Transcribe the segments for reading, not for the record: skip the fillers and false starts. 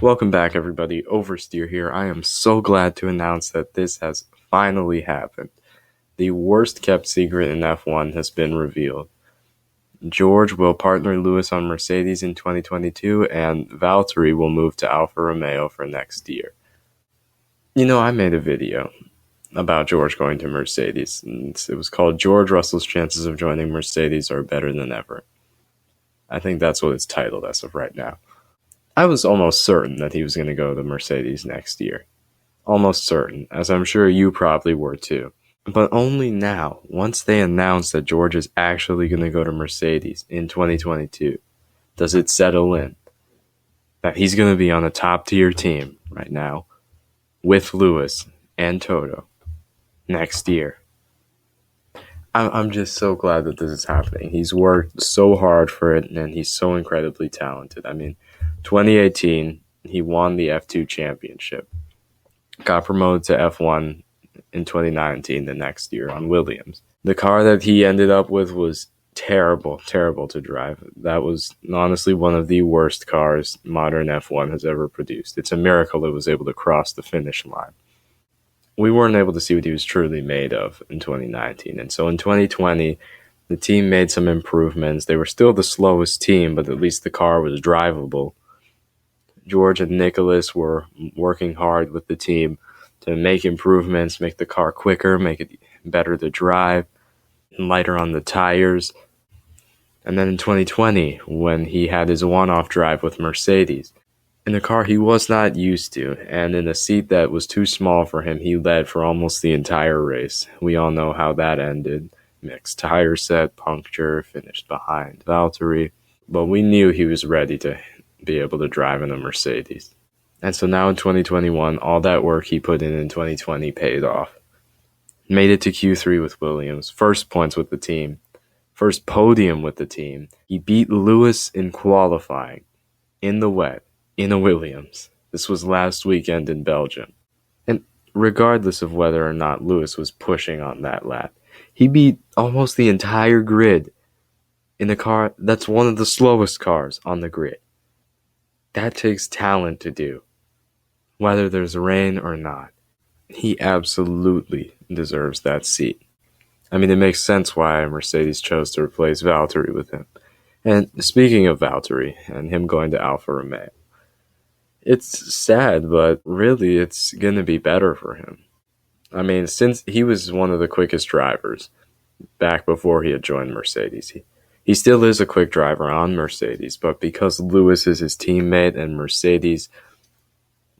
Welcome back, everybody. Oversteer here. I am so glad to announce that this has finally happened. The worst kept secret in F1 has been revealed. George will partner Lewis on Mercedes in 2022, and Valtteri will move to Alfa Romeo for next year. I made a video about George going to Mercedes. It was called George Russell's Chances of Joining Mercedes Are Better Than Ever. I think that's what it's titled as of right now. I was almost certain that he was going to go to Mercedes next year. Almost certain, as I'm sure you probably were too. But only now, once they announced that George is actually going to go to Mercedes in 2022, does it settle in that he's going to be on a top tier team right now with Lewis and Toto next year. I'm just so glad that this is happening. He's worked so hard for it, and he's so incredibly talented. 2018, he won the F2 championship, got promoted to F1 in 2019 the next year on Williams. The car that he ended up with was terrible to drive. That was honestly one of the worst cars modern F1 has ever produced. It's a miracle it was able to cross the finish line. We weren't able to see what he was truly made of in 2019. And so in 2020, the team made some improvements. They were still the slowest team, but at least the car was drivable. George and Nicholas were working hard with the team to make improvements, make the car quicker, make it better to drive, lighter on the tires. And then in 2020, when he had his one-off drive with Mercedes, in a car he was not used to, and in a seat that was too small for him, he led for almost the entire race. We all know how that ended. Mixed tire set, puncture, finished behind Valtteri. But we knew he was ready to be able to drive in a Mercedes. And so now in 2021, all that work he put in 2020 paid off. Made it to Q3 with Williams, first points with the team, first podium with the team. He beat Lewis in qualifying, in the wet, in a Williams. This was last weekend in Belgium. And regardless of whether or not Lewis was pushing on that lap, he beat almost the entire grid in a car that's one of the slowest cars on the grid. That takes talent to do, whether there's rain or not. He absolutely deserves that seat. It makes sense why Mercedes chose to replace Valtteri with him. And speaking of Valtteri and him going to Alfa Romeo, it's sad, but really it's going to be better for him. Since he was one of the quickest drivers back before he had joined Mercedes, he still is a quick driver on Mercedes, but because Lewis is his teammate and Mercedes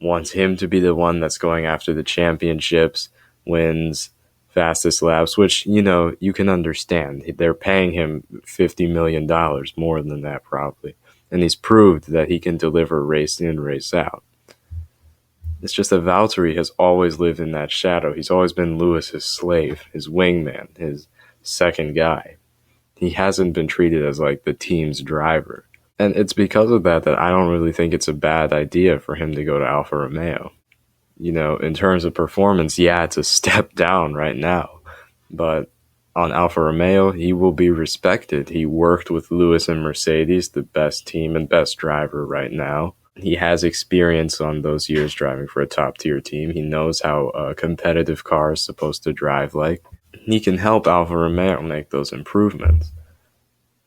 wants him to be the one that's going after the championships, wins, fastest laps, which, you can understand. They're paying him $50 million, more than that probably. And he's proved that he can deliver race in, race out. It's just that Valtteri has always lived in that shadow. He's always been Lewis's slave, his wingman, his second guy. He hasn't been treated as like the team's driver. And it's because of that I don't really think it's a bad idea for him to go to Alfa Romeo. In terms of performance, yeah, it's a step down right now. But on Alfa Romeo, he will be respected. He worked with Lewis and Mercedes, the best team and best driver right now. He has experience on those years driving for a top-tier team. He knows how a competitive car is supposed to drive like. He can help Alfa Romeo make those improvements.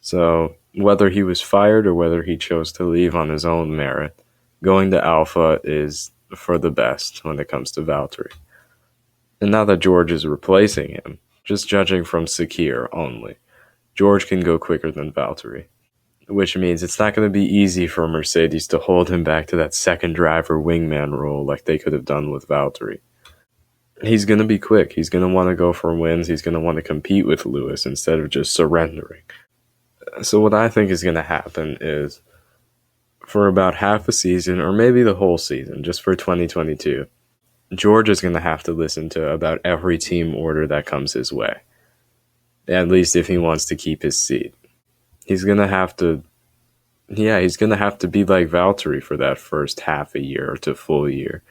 So whether he was fired or whether he chose to leave on his own merit, going to Alfa is for the best when it comes to Valtteri. And now that George is replacing him, just judging from Sakir only, George can go quicker than Valtteri, which means it's not going to be easy for Mercedes to hold him back to that second driver wingman role like they could have done with Valtteri. He's going to be quick. He's going to want to go for wins. He's going to want to compete with Lewis instead of just surrendering. So what I think is going to happen is, for about half a season, or maybe the whole season, just for 2022, George is going to have to listen to about every team order that comes his way. At least if he wants to keep his seat. He's going to have to be like Valtteri for that first half a year to full year.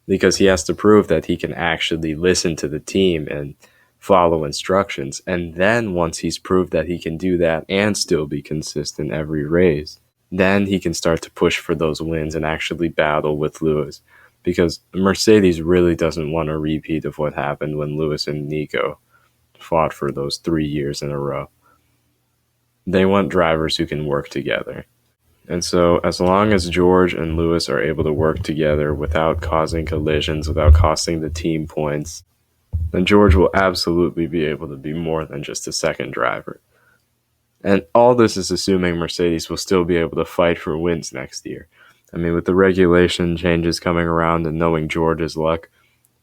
Because he has to prove that he can actually listen to the team and follow instructions. And then once he's proved that he can do that and still be consistent every race, then he can start to push for those wins and actually battle with Lewis. Because Mercedes really doesn't want a repeat of what happened when Lewis and Nico fought for those 3 years in a row. They want drivers who can work together. And so, as long as George and Lewis are able to work together without causing collisions, without costing the team points, then George will absolutely be able to be more than just a second driver. And all this is assuming Mercedes will still be able to fight for wins next year. I mean, with the regulation changes coming around and knowing George's luck,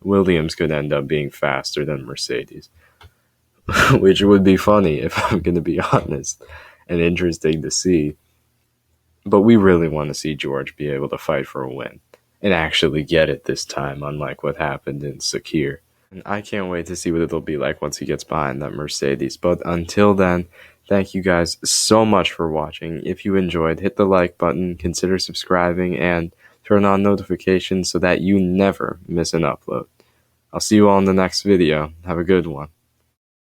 Williams could end up being faster than Mercedes. Which would be funny, if I'm going to be honest, and interesting to see. But we really want to see George be able to fight for a win and actually get it this time, unlike what happened in Sakir. And I can't wait to see what it'll be like once he gets behind that Mercedes. But until then, thank you guys so much for watching. If you enjoyed, hit the like button, consider subscribing, and turn on notifications so that you never miss an upload. I'll see you all in the next video. Have a good one.